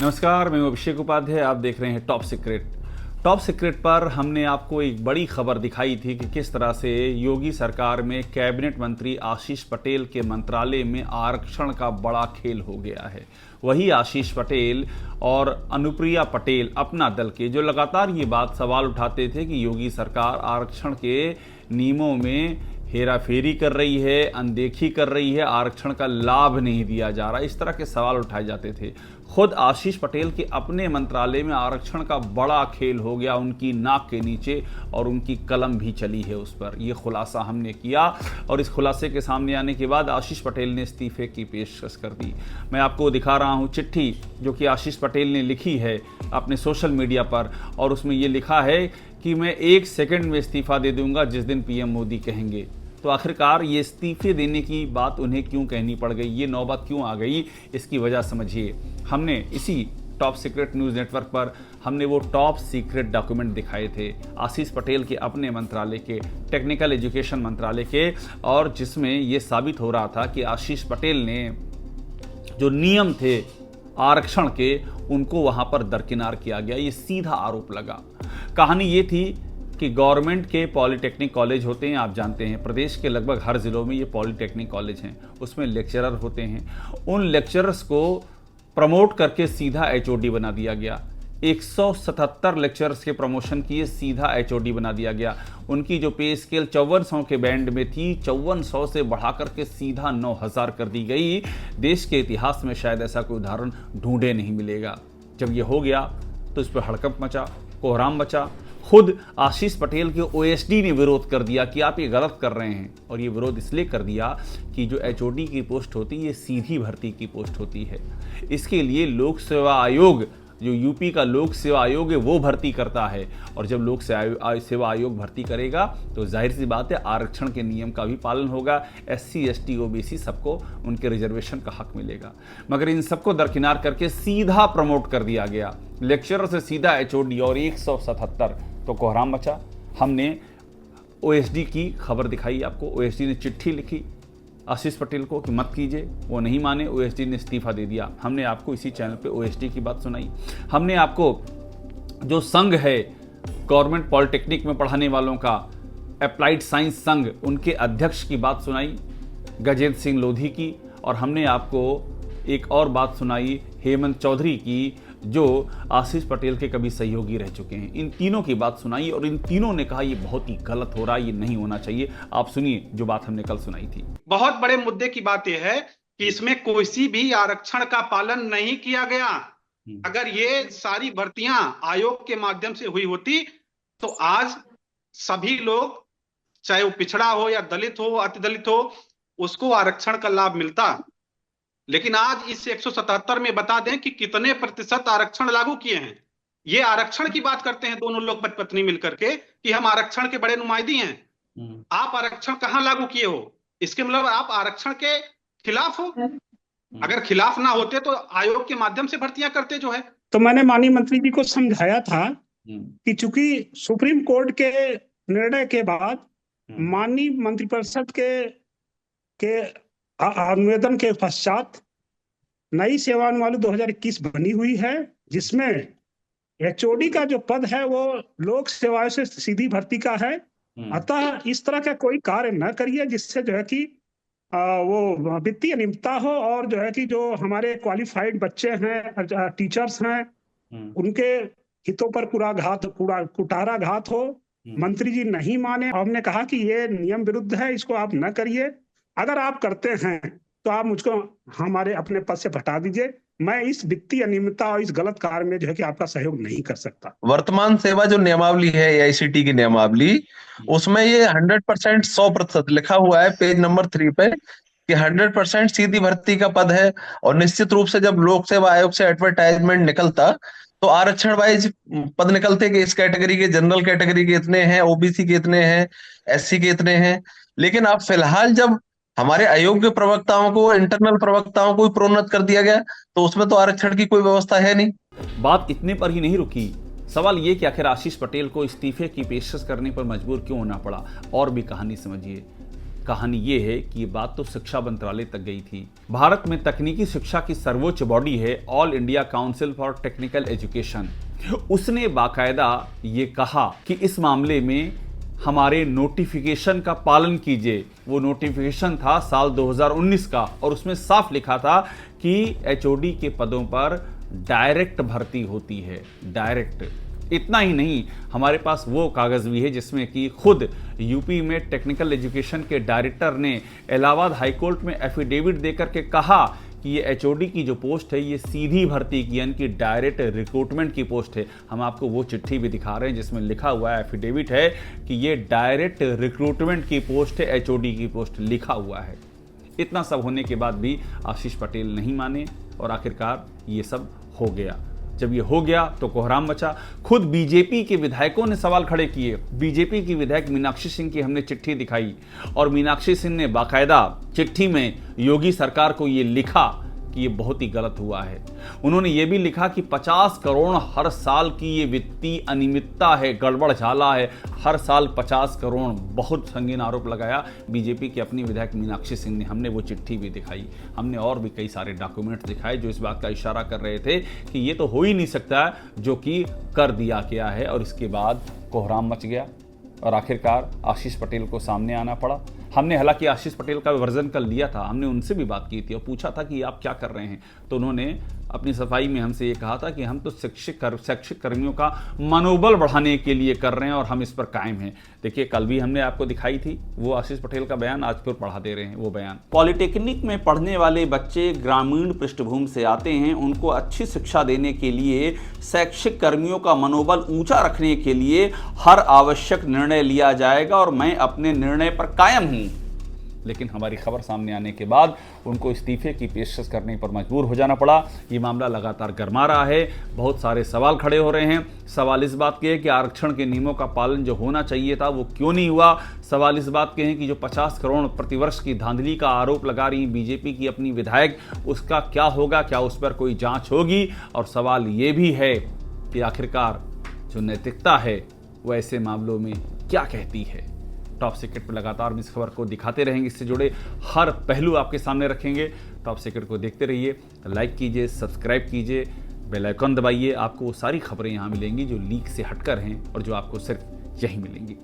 नमस्कार, मैं अभिषेक उपाध्याय। आप देख रहे हैं टॉप सीक्रेट। टॉप सीक्रेट पर हमने आपको एक बड़ी खबर दिखाई थी कि किस तरह से योगी सरकार में कैबिनेट मंत्री आशीष पटेल के मंत्रालय में आरक्षण का बड़ा खेल हो गया है। वही आशीष पटेल और अनुप्रिया पटेल अपना दल के, जो लगातार ये बात सवाल उठाते थे कि योगी सरकार आरक्षण के नियमों में हेराफेरी कर रही है, अनदेखी कर रही है, आरक्षण का लाभ नहीं दिया जा रहा, इस तरह के सवाल उठाए जाते थे। खुद आशीष पटेल के अपने मंत्रालय में आरक्षण का बड़ा खेल हो गया उनकी नाक के नीचे, और उनकी कलम भी चली है उस पर। यह खुलासा हमने किया और इस खुलासे के सामने आने के बाद आशीष पटेल ने इस्तीफे की पेशकश कर दी। मैं आपको दिखा रहा हूं चिट्ठी जो कि आशीष पटेल ने लिखी है अपने सोशल मीडिया पर, और उसमें यह लिखा है कि मैं 1 सेकंड में इस्तीफा दे दूंगा जिस दिन पीएम मोदी कहेंगे। तो आखिरकार ये इस्तीफे देने की बात उन्हें क्यों कहनी पड़ गई, ये नौबत क्यों आ गई, इसकी वजह समझिए। हमने इसी टॉप सीक्रेट न्यूज़ नेटवर्क पर हमने वो टॉप सीक्रेट डॉक्यूमेंट दिखाए थे आशीष पटेल के अपने मंत्रालय के, टेक्निकल एजुकेशन मंत्रालय के, और जिसमें ये साबित हो रहा था कि आशीष पटेल ने जो नियम थे आरक्षण के, उनको वहाँ पर दरकिनार किया गया। ये सीधा आरोप लगा। कहानी ये थी कि गवर्नमेंट के पॉलिटेक्निक कॉलेज होते हैं, आप जानते हैं प्रदेश के लगभग हर ज़िलों में ये पॉलिटेक्निक कॉलेज हैं, उसमें लेक्चरर होते हैं। उन लेक्चरर्स को प्रमोट करके सीधा एचओडी बना दिया गया। 177 लेक्चरर्स के प्रमोशन किए, सीधा एचओडी बना दिया गया। उनकी जो पे स्केल 5400 के बैंड में थी, 5400 से बढ़ा करके सीधा 9000 कर दी गई। देश के इतिहास में शायद ऐसा कोई उदाहरण ढूंढे नहीं मिलेगा। जब ये हो गया तो इस पर हड़कंप मचा, कोहराम मचा। खुद आशीष पटेल के ओएसडी ने विरोध कर दिया कि आप ये गलत कर रहे हैं, और ये विरोध इसलिए कर दिया कि जो एचओडी की पोस्ट होती है ये सीधी भर्ती की पोस्ट होती है। इसके लिए लोक सेवा आयोग, जो यूपी का लोक सेवा आयोग है, वो भर्ती करता है, और जब लोक सेवा आयोग भर्ती करेगा तो जाहिर सी बात है आरक्षण के नियम का भी पालन होगा। SC ST OBC सबको उनके रिजर्वेशन का हक मिलेगा। मगर इन सबको दरकिनार करके सीधा प्रमोट कर दिया गया, लेक्चरर से सीधा एचओडी, और 177। तो कोहराम मचा। हमने ओएसडी की खबर दिखाई आपको। ओएसडी ने चिट्ठी लिखी आशीष पटेल को कि मत कीजिए, वो नहीं माने, ओएसडी ने इस्तीफा दे दिया। हमने आपको इसी चैनल पे ओएसडी की बात सुनाई। हमने आपको जो संघ है गवर्नमेंट पॉलिटेक्निक में पढ़ाने वालों का, अप्लाइड साइंस संघ, उनके अध्यक्ष की बात सुनाई, गजेंद्र सिंह लोधी की। और हमने आपको एक और बात सुनाई हेमंत चौधरी की, जो आशीष पटेल के कभी सहयोगी रह चुके हैं। इन तीनों की बात सुनाई, और इन तीनों ने कहा ये बहुत ही गलत हो रहा है, ये नहीं होना चाहिए। आप सुनिए जो बात हमने कल सुनाई थी। बहुत बड़े मुद्दे की बात यह है कि इसमें किसी भी आरक्षण का पालन नहीं किया गया। अगर ये सारी भर्तियां आयोग के माध्यम से हुई होती तो आज सभी लोग, चाहे वो पिछड़ा हो या दलित हो, अतिदलित हो, उसको आरक्षण का लाभ मिलता। लेकिन आज इस 177 में बता दें कि कितने प्रतिशत आरक्षण लागू किए हैं। ये आरक्षण की बात करते हैं दोनों लोग पति पत्नी मिलकर के कि हम आरक्षण के बड़े नुमाइंदे हैं। आप आरक्षण कहां लागू किए हो? इसके मतलब आप आरक्षण के खिलाफ हो। अगर खिलाफ ना होते तो आयोग के माध्यम से भर्तियां करते जो है। तो मैंने माननीय मंत्री जी को समझाया था कि चूंकि सुप्रीम कोर्ट के निर्णय के बाद माननीय मंत्रिपरिषद के अनुमोदन के पश्चात नई सेवानुमानी 2021 बनी हुई है, जिसमें एचओडी का जो पद है वो लोक सेवाओं से सीधी भर्ती का है। अतः इस तरह का कोई कार्य न करिए जिससे जो है कि वो वित्तीय अनियमितता हो, और जो है कि जो हमारे क्वालिफाइड बच्चे हैं, टीचर्स हैं, उनके हितों पर कुठाराघात हो। मंत्री जी नहीं माने। हमने कहा कि ये नियम विरुद्ध है, इसको आप न करिए। अगर आप करते हैं तो आप मुझको हमारे अपने पद से हटा दीजिए। मैं इस वित्तीय अनियमितता और इस गलत कार्य में जो है कि आपका सहयोग नहीं कर सकता। वर्तमान सेवा जो नियमावली है AICTE की नियमावली, उसमें ये 100% 100% लिखा हुआ है पेज नंबर 3 पे कि 100% सीधी भर्ती का पद है। और निश्चित रूप से जब लोक सेवा आयोग से एडवर्टाइजमेंट निकलता तो आरक्षण वाइज पद निकलते कि इस कैटेगरी के, जनरल कैटेगरी के इतने हैं, OBC के इतने हैं, SC के इतने हैं। लेकिन अब फिलहाल जब हमारे अयोग्य प्रवक्ताओं को, इंटरनल प्रवक्ताओं को प्रोन्नत कर दिया गया तो उसमें तो आरक्षण की कोई व्यवस्था है नहीं। बात इतने पर ही नहीं रुकी। सवाल ये कि आखिर आशीष पटेल को इस्तीफे की पेशकश करने पर मजबूर क्यों होना पड़ा, और भी कहानी समझिए। कहानी ये है कि ये बात तो शिक्षा मंत्रालय तक गई थी। भारत में तकनीकी शिक्षा की सर्वोच्च बॉडी है all India council for technical education. उसने बाकायदा ये कहा कि इस मामले में हमारे नोटिफिकेशन का पालन कीजिए। वो नोटिफिकेशन था साल 2019 का और उसमें साफ लिखा था कि एचओडी के पदों पर डायरेक्ट भर्ती होती है, डायरेक्ट। इतना ही नहीं, हमारे पास वो कागज़ भी है जिसमें कि खुद यूपी में टेक्निकल एजुकेशन के डायरेक्टर ने इलाहाबाद हाईकोर्ट में एफिडेविट देकर के कहा कि ये एचओडी की जो पोस्ट है ये सीधी भर्ती की, यानी कि डायरेक्ट रिक्रूटमेंट की पोस्ट है। हम आपको वो चिट्ठी भी दिखा रहे हैं जिसमें लिखा हुआ है, एफिडेविट है कि ये डायरेक्ट रिक्रूटमेंट की पोस्ट है, एचओडी की पोस्ट लिखा हुआ है। इतना सब होने के बाद भी आशीष पटेल नहीं माने और आखिरकार ये सब हो गया। जब ये हो गया तो कोहराम मचा। खुद बीजेपी के विधायकों ने सवाल खड़े किए। बीजेपी की विधायक मीनाक्षी सिंह की हमने चिट्ठी दिखाई और मीनाक्षी सिंह ने बाकायदा चिट्ठी में योगी सरकार को ये लिखा कि ये बहुत ही गलत हुआ है। उन्होंने ये भी लिखा कि 50 करोड़ हर साल की ये वित्तीय अनियमितता है, गड़बड़ झाला है। हर साल 50 करोड़, बहुत संगीन आरोप लगाया बीजेपी की अपनी विधायक मीनाक्षी सिंह ने। हमने वो चिट्ठी भी दिखाई, हमने और भी कई सारे डॉक्यूमेंट दिखाए जो इस बात का इशारा कर रहे थे कि ये तो हो ही नहीं सकता जो कि कर दिया गया है। और इसके बाद कोहराम मच गया और आखिरकार आशीष पटेल को सामने आना पड़ा। हमने हालांकि आशीष पटेल का वर्जन कल लिया था, हमने उनसे भी बात की थी और पूछा था कि आप क्या कर रहे हैं, तो उन्होंने अपनी सफाई में हमसे ये कहा था कि हम तो शैक्षिक कर्मियों का मनोबल बढ़ाने के लिए कर रहे हैं और हम इस पर कायम हैं। देखिए, कल भी हमने आपको दिखाई थी वो आशीष पटेल का बयान, आज फिर पढ़ा दे रहे हैं वो बयान। पॉलिटेक्निक में पढ़ने वाले बच्चे ग्रामीण पृष्ठभूमि से आते हैं, उनको अच्छी शिक्षा देने के लिए, शैक्षिक कर्मियों का मनोबल ऊंचा रखने के लिए हर आवश्यक निर्णय लिया जाएगा और मैं अपने निर्णय पर कायम हूं। लेकिन हमारी खबर सामने आने के बाद उनको इस्तीफे की पेशकश करने पर मजबूर हो जाना पड़ा। ये मामला लगातार गर्मा रहा है, बहुत सारे सवाल खड़े हो रहे हैं। सवाल इस बात के हैं कि आरक्षण के नियमों का पालन जो होना चाहिए था वो क्यों नहीं हुआ। सवाल इस बात के हैं कि जो 50 करोड़ प्रतिवर्ष की धांधली का आरोप लगा रही बीजेपी की अपनी विधायक, उसका क्या होगा, क्या उस पर कोई जांच होगी। और सवाल ये भी है कि आखिरकार जो नैतिकता है वो ऐसे मामलों में क्या कहती है। टॉप सीक्रेट पर लगातार इस खबर को दिखाते रहेंगे, इससे जुड़े हर पहलू आपके सामने रखेंगे। टॉप सीक्रेट को देखते रहिए, लाइक कीजिए, सब्सक्राइब कीजिए, बेल आइकन दबाइए। आपको वो सारी खबरें यहाँ मिलेंगी जो लीक से हटकर हैं और जो आपको सिर्फ यहीं मिलेंगी।